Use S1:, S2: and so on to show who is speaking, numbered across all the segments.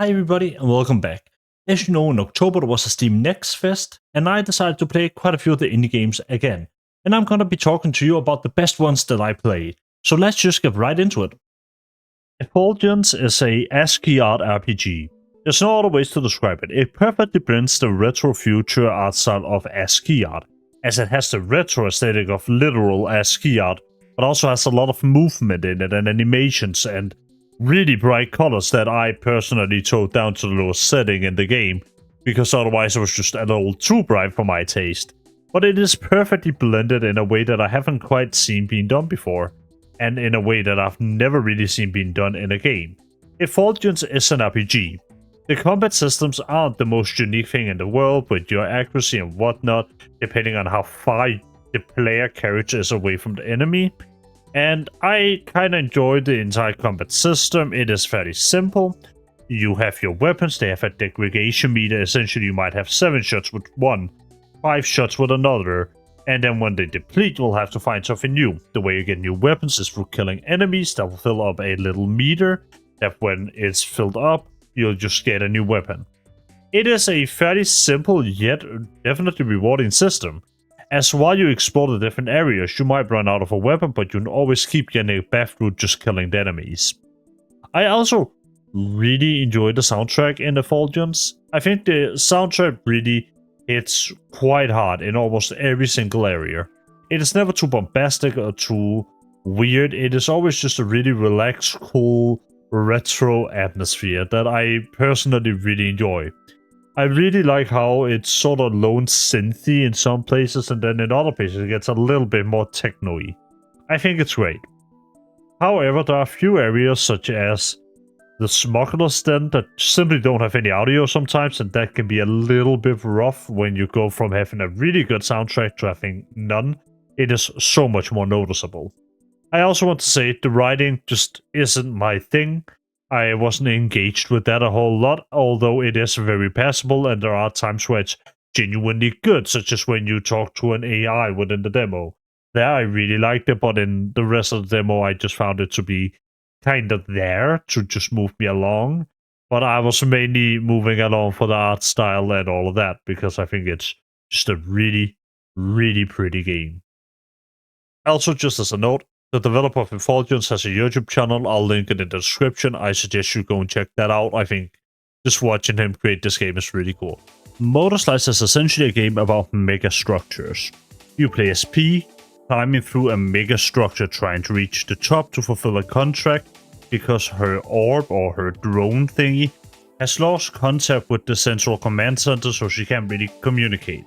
S1: Hi everybody and welcome back. As you know, in October there was a Steam Next Fest, and I decided to play quite a few of the indie games again. And I'm gonna be talking to you about the best ones that I played. So let's just get right into it. Effulgence is a ASCII art RPG. There's no other ways to describe it. It perfectly blends the retro future art style of ASCII art, as it has the retro aesthetic of literal ASCII art, but also has a lot of movement in it and animations and really bright colors that I personally toned down to the lowest setting in the game, because otherwise it was just a little too bright for my taste. But it is perfectly blended in a way that I haven't quite seen being done before, and in a way that I've never really seen being done in a game. Effulgence is an RPG. The combat systems aren't the most unique thing in the world, with your accuracy and whatnot, depending on how far the player character is away from the enemy. And I kinda enjoyed the entire combat system. It is fairly simple. You have your weapons, they have a degradation meter. Essentially you might have 7 shots with one, 5 shots with another, and then when they deplete you'll have to find something new. The way you get new weapons is through killing enemies that will fill up a little meter, that when it's filled up, you'll just get a new weapon. It is a fairly simple yet definitely rewarding system, as while you explore the different areas, you might run out of a weapon, but you can always keep getting it back through just killing the enemies. I also really enjoyed the soundtrack in Effulgence. I think the soundtrack really hits quite hard in almost every single area. It is never too bombastic or too weird. It is always just a really relaxed, cool, retro atmosphere that I personally really enjoy. I really like how it's sort of lone synthy in some places, and then in other places it gets a little bit more techno-y. I think it's great. However, there are a few areas such as the smuggler's den that simply don't have any audio sometimes, and that can be a little bit rough when you go from having a really good soundtrack to having none. It is so much more noticeable. I also want to say the writing just isn't my thing. I wasn't engaged with that a whole lot, although it is very passable, and there are times where it's genuinely good, such as when you talk to an AI within the demo. There I really liked it, but in the rest of the demo I just found it to be kind of there to just move me along. But I was mainly moving along for the art style and all of that, because I think it's just a really, really pretty game. Also, just as a note, the developer of Effulgence has a YouTube channel. I'll link it in the description. I suggest you go and check that out. I think just watching him create this game is really cool. Motorslice is essentially a game about megastructures. You play as P, climbing through a megastructure trying to reach the top to fulfill a contract, because her orb or her drone thingy has lost contact with the central command center, so she can't really communicate.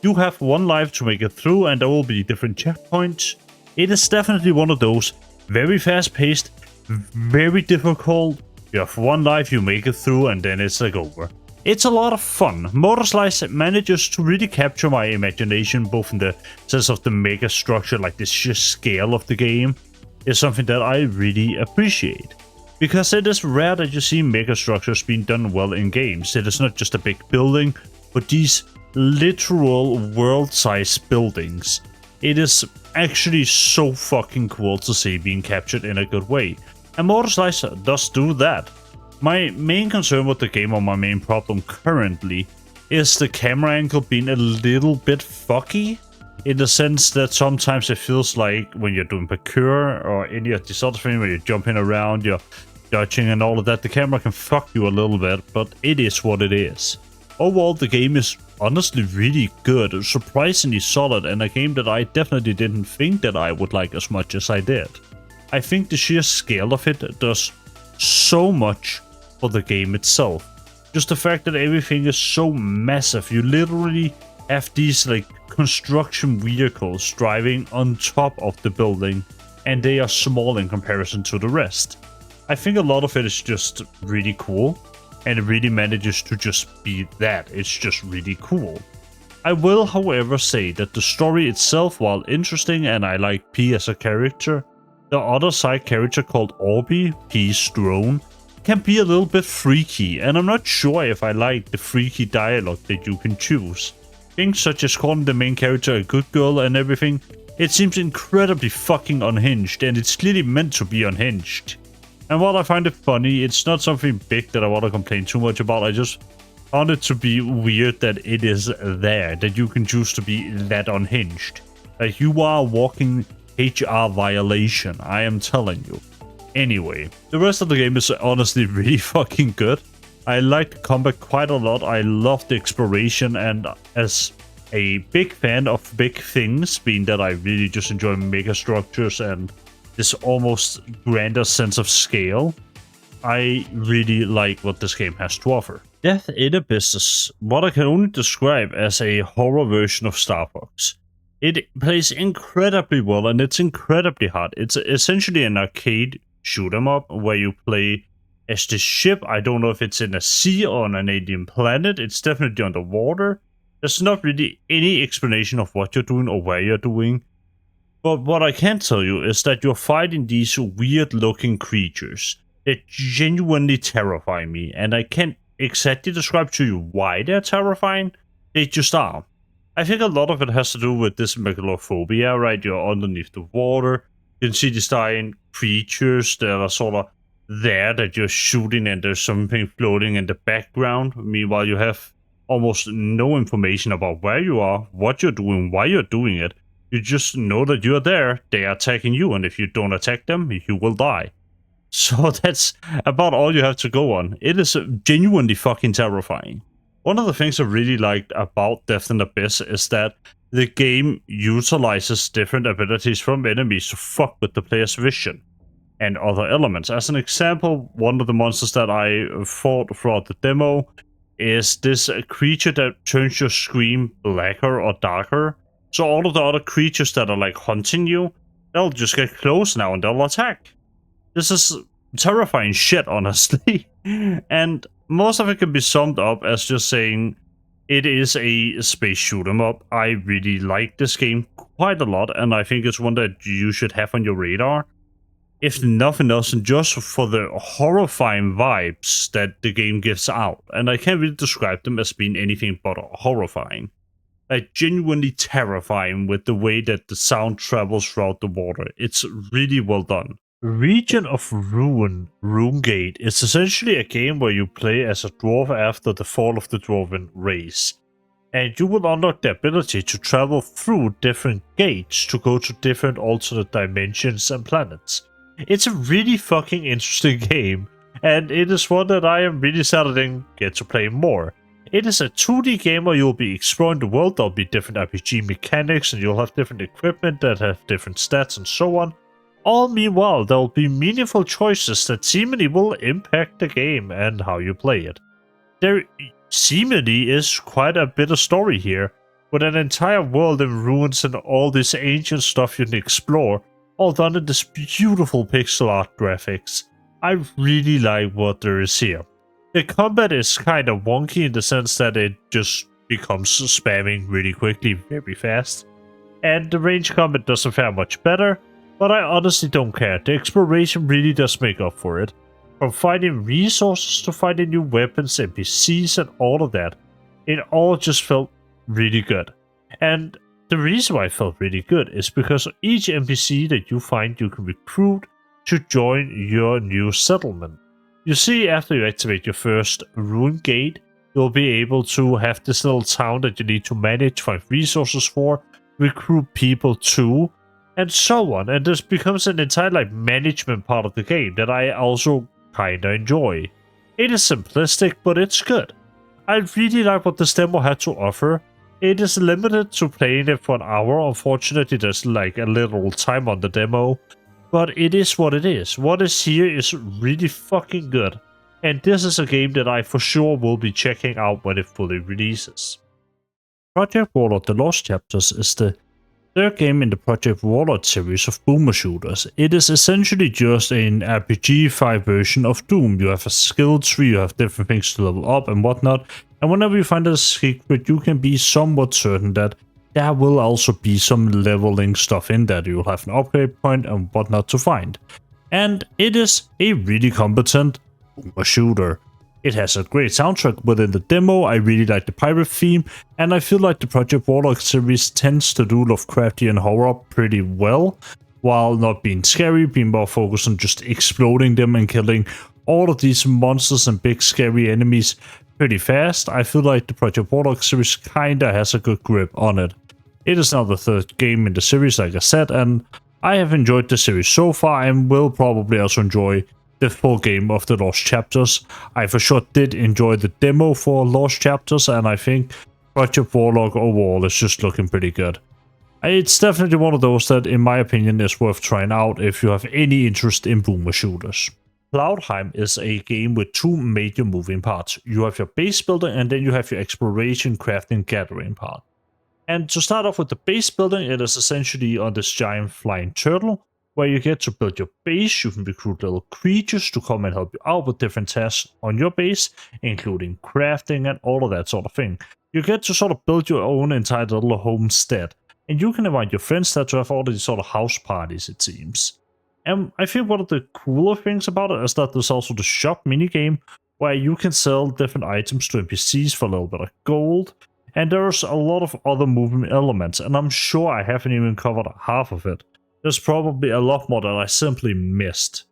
S1: You have 1 life to make it through, and there will be different checkpoints. It is definitely one of those very fast-paced, very difficult. You have 1 life, you make it through, and then it's like over. It's a lot of fun. Motorslice manages to really capture my imagination, both in the sense of the mega structure, like the sheer scale of the game, is something that I really appreciate. Because it is rare that you see mega structures being done well in games. It is not just a big building, but these literal world-sized buildings. It is actually so fucking cool to see being captured in a good way. And Motorslice does do that. My main concern with the game, or my main problem currently, is the camera angle being a little bit fucky. In the sense that sometimes it feels like when you're doing parkour or any of these other things where you're jumping around, you're dodging and all of that, the camera can fuck you a little bit, but it is what it is. Overall, the game is honestly really good, surprisingly solid, and a game that I definitely didn't think that I would like as much as I did. I think the sheer scale of it does so much for the game itself. Just the fact that everything is so massive. You literally have these like construction vehicles driving on top of the building, and they are small in comparison to the rest. I think a lot of it is just really cool, and it really manages to just be that. It's just really cool. I will, however, say that the story itself, while interesting and I like P as a character, the other side character called Orby, P's drone, can be a little bit freaky, and I'm not sure if I like the freaky dialogue that you can choose. Things such as calling the main character a good girl and everything, it seems incredibly fucking unhinged, and it's clearly meant to be unhinged. And while I find it funny, it's not something big that I want to complain too much about. I just found it to be weird that it is there, that you can choose to be that unhinged. Like, you are a walking HR violation, I am telling you. Anyway, the rest of the game is honestly really fucking good. I like the combat quite a lot. I love the exploration, and as a big fan of big things, being that I really just enjoy megastructures and this almost grander sense of scale, I really like what this game has to offer. Death in Abyss is what I can only describe as a horror version of Star Fox. It plays incredibly well and it's incredibly hard. It's essentially an arcade shoot 'em up where you play as this ship. I don't know if it's in a sea or on an alien planet. It's definitely underwater. There's not really any explanation of what you're doing or where you're doing. But what I can tell you is that you're fighting these weird looking creatures that genuinely terrify me, and I can't exactly describe to you why they're terrifying. They just are. I think a lot of it has to do with this megalophobia, right? You're underneath the water. You can see these dying creatures that are sort of there that you're shooting, and there's something floating in the background. Meanwhile, you have almost no information about where you are, what you're doing, why you're doing it. You just know that you're there, they are attacking you, and if you don't attack them, you will die. So that's about all you have to go on. It is genuinely fucking terrifying. One of the things I really liked about Death in Abyss is that the game utilizes different abilities from enemies to fuck with the player's vision and other elements. As an example, one of the monsters that I fought throughout the demo is this creature that turns your screen blacker or darker. So all of the other creatures that are like hunting you, they'll just get close now and they'll attack. This is terrifying shit, honestly. And most of it can be summed up as just saying it is a space shoot 'em up. I really like this game quite a lot, and I think it's one that you should have on your radar. If nothing else, just for the horrifying vibes that the game gives out. And I can't really describe them as being anything but horrifying. Like, genuinely terrifying with the way that the sound travels throughout the water. It's really well done. Region of Ruin, Runegate, is essentially a game where you play as a dwarf after the fall of the dwarven race. And you will unlock the ability to travel through different gates to go to different alternate dimensions and planets. It's a really fucking interesting game, and it is one that I am really sad I didn't get to play more. It is a 2D game where you'll be exploring the world. There'll be different RPG mechanics, and you'll have different equipment that have different stats and so on. All meanwhile, there'll be meaningful choices that seemingly will impact the game and how you play it. There seemingly is quite a bit of story here, with an entire world in ruins and all this ancient stuff you can explore, all done in this beautiful pixel art graphics. I really like what there is here. The combat is kind of wonky in the sense that it just becomes spamming really quickly, very fast. And the range combat doesn't fare much better, but I honestly don't care. The exploration really does make up for it. From finding resources to finding new weapons, NPCs and all of that, it all just felt really good. And the reason why it felt really good is because each NPC that you find you can recruit to join your new settlement. You see, after you activate your first Runegate, you'll be able to have this little town that you need to manage, find resources for, recruit people to, and so on. And this becomes an entire management part of the game that I also kinda enjoy. It is simplistic, but it's good. I really like what this demo had to offer. It is limited to playing it for an hour. Unfortunately, there's a little time on the demo. But it is what it is. What is here is really fucking good. And this is a game that I for sure will be checking out when it fully releases. Project Warlock The Lost Chapters is the third game in the Project Warlock series of boomer shooters. It is essentially just an RPG-5 version of Doom. You have a skill tree, you have different things to level up and whatnot. And whenever you find a secret, you can be somewhat certain that there will also be some leveling stuff in there. You'll have an upgrade point and whatnot to find. And it is a really competent boomer shooter. It has a great soundtrack within the demo. I really like the pirate theme, and I feel like the Project Warlock series tends to do Lovecraftian horror pretty well. while not being scary, being more focused on just exploding them and killing all of these monsters and big scary enemies pretty fast. I feel like the Project Warlock series kinda has a good grip on it. It is now the third game in the series, like I said, and I have enjoyed the series so far and will probably also enjoy the full game of the Lost Chapters. I for sure did enjoy the demo for Lost Chapters, and I think Project Warlock overall is just looking pretty good. It's definitely one of those that, in my opinion, is worth trying out if you have any interest in boomer shooters. Cloudheim is a game with two major moving parts. You have your base building and then you have your exploration, crafting, gathering part. And to start off with the base building, it is essentially on this giant flying turtle, where you get to build your base. You can recruit little creatures to come and help you out with different tasks on your base, including crafting and all of that sort of thing. You get to sort of build your own entire little homestead, and you can invite your friends there to have all these sort of house parties, it seems. And I think one of the cooler things about it is that there's also the shop minigame, where you can sell different items to NPCs for a little bit of gold. And there's a lot of other movement elements, and I'm sure I haven't even covered half of it. There's probably a lot more that I simply missed.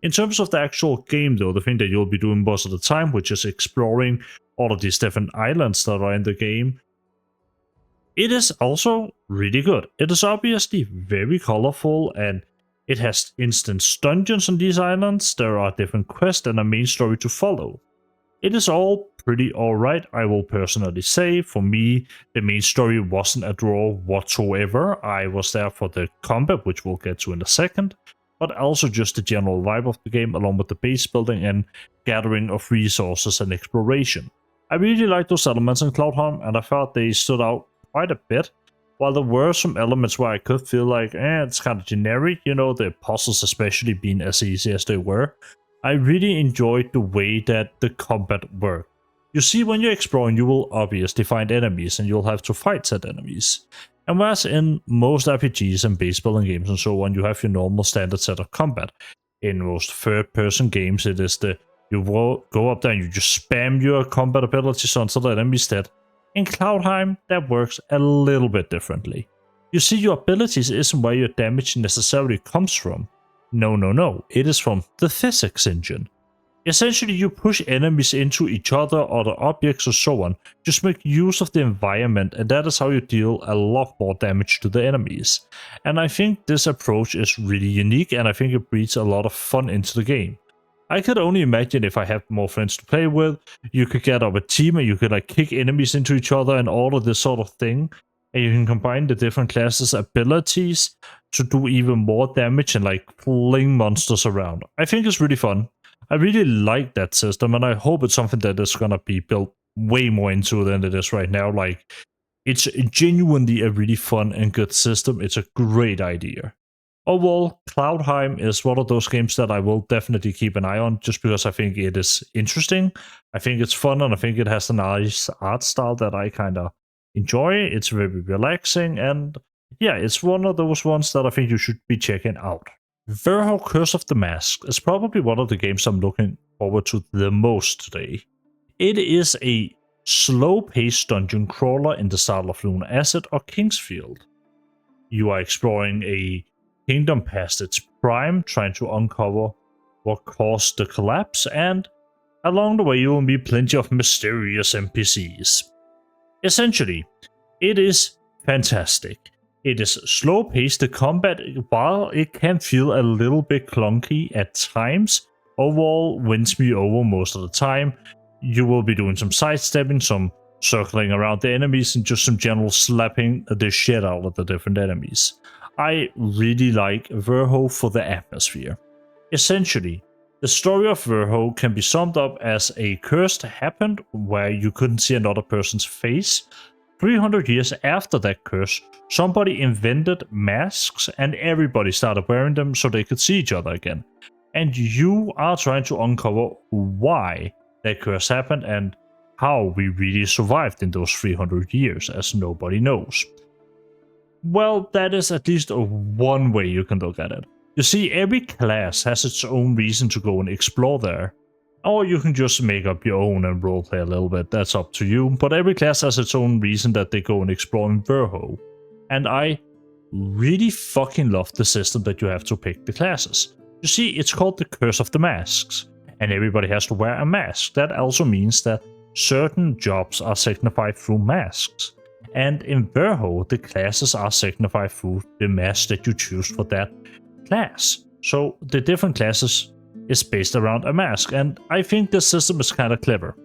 S1: In terms of the actual game though, the thing that you'll be doing most of the time, which is exploring all of these different islands that are in the game, it is also really good. It is obviously very colorful, and it has instance dungeons on these islands. There are different quests and a main story to follow. It is all pretty alright, I will personally say. For me, the main story wasn't a draw whatsoever. I was there for the combat, which we'll get to in a second, but also just the general vibe of the game, along with the base building and gathering of resources and exploration. I really liked those elements in Cloudheim, and I thought they stood out quite a bit. While there were some elements where I could feel like, it's kind of generic, you know, the puzzles especially being as easy as they were, I really enjoyed the way that the combat worked. You see, when you're exploring, you will obviously find enemies, and you'll have to fight said enemies. And whereas in most RPGs and base building games and so on, you have your normal standard set of combat. In most third-person games, it is you will go up there and you just spam your combat abilities until the enemy's dead. In Cloudheim, that works a little bit differently. You see, your abilities isn't where your damage necessarily comes from. No, it is from the physics engine. Essentially, you push enemies into each other, other objects, or so on. Just make use of the environment, and that is how you deal a lot more damage to the enemies. And I think this approach is really unique, and I think it breeds a lot of fun into the game. I could only imagine if I had more friends to play with, you could get up a team and you could like kick enemies into each other and all of this sort of thing. And you can combine the different classes' abilities to do even more damage and like fling monsters around. I think it's really fun. I really like that system, and I hope it's something that is gonna be built way more into than it is right now. Like, it's genuinely a really fun and good system. It's a great idea. Overall, Cloudheim is one of those games that I will definitely keep an eye on, just because I think it is interesting. I think it's fun, and I think it has a nice art style that I kind of enjoy. It's very relaxing, and yeah, it's one of those ones that I think you should be checking out. Verho Curse of the Mask is probably one of the games I'm looking forward to the most today. It is a slow-paced dungeon crawler in the style of Lunar Acid or Kingsfield. You are exploring a kingdom past its prime, trying to uncover what caused the collapse, and along the way you will meet plenty of mysterious NPCs. Essentially, it is fantastic. It is slow-paced. The combat, while it can feel a little bit clunky at times, overall wins me over most of the time. You will be doing some sidestepping, some circling around the enemies, and just some general slapping the shit out of the different enemies. I really like Verho for the atmosphere. Essentially, the story of Verho can be summed up as a curse happened where you couldn't see another person's face. 300 years after that curse, somebody invented masks and everybody started wearing them so they could see each other again. And you are trying to uncover why that curse happened and how we really survived in those 300 years, as nobody knows. Well, that is at least one way you can look at it. You see, every class has its own reason to go and explore there. Or you can just make up your own and roleplay a little bit, that's up to you. But every class has its own reason that they go and explore in Verho. And I really fucking love the system that you have to pick the classes. You see, it's called the Curse of the Masks, and everybody has to wear a mask. That also means that certain jobs are signified through masks. And in Verho, the classes are signified through the mask that you choose for that class. So the different classes is based around a mask, and I think this system is kind of clever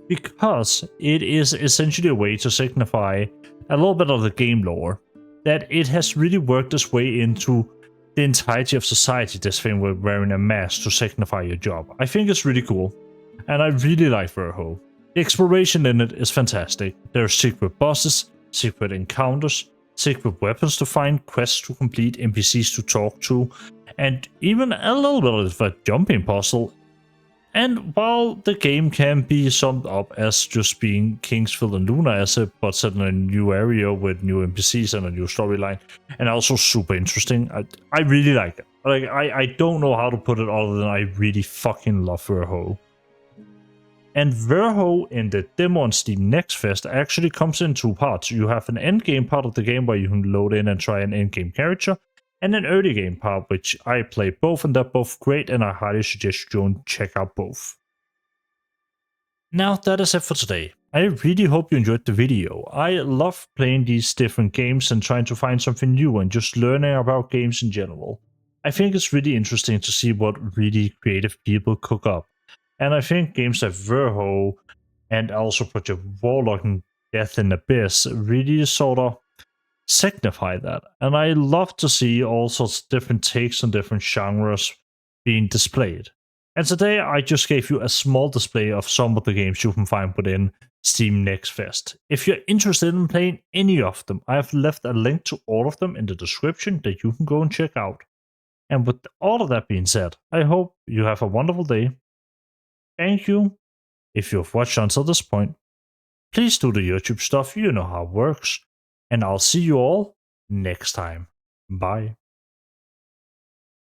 S1: because it is essentially a way to signify a little bit of the game lore, that it has really worked its way into the entirety of society, this thing with wearing a mask to signify your job. I think it's really cool, and I really like Verho. The exploration in it is fantastic. There are secret bosses, secret encounters, secret weapons to find, quests to complete, NPCs to talk to, and even a little bit of a jumping puzzle. And while the game can be summed up as just being Kingsfield and Luna Asset, but set in a new area with new NPCs and a new storyline, and also super interesting, I really like it. Like, I don't know how to put it other than I really fucking love Verho. And Verho in the demo on Steam Next Fest actually comes in two parts. You have an endgame part of the game where you can load in and try an endgame character, and an early game part, which I played both, and they're both great, and I highly suggest you go and check out both. Now that is it for today. I really hope you enjoyed the video. I love playing these different games and trying to find something new and just learning about games in general. I think it's really interesting to see what really creative people cook up. And I think games like Verho and also Project Warlock and Death in Abyss really sort of signify that. And I love to see all sorts of different takes on different genres being displayed. And today I just gave you a small display of some of the games you can find within Steam Next Fest. If you're interested in playing any of them, I have left a link to all of them in the description that you can go and check out. And with all of that being said, I hope you have a wonderful day. Thank you if you've watched until this point. Please do the YouTube stuff, you know how it works. And I'll see you all next time. Bye.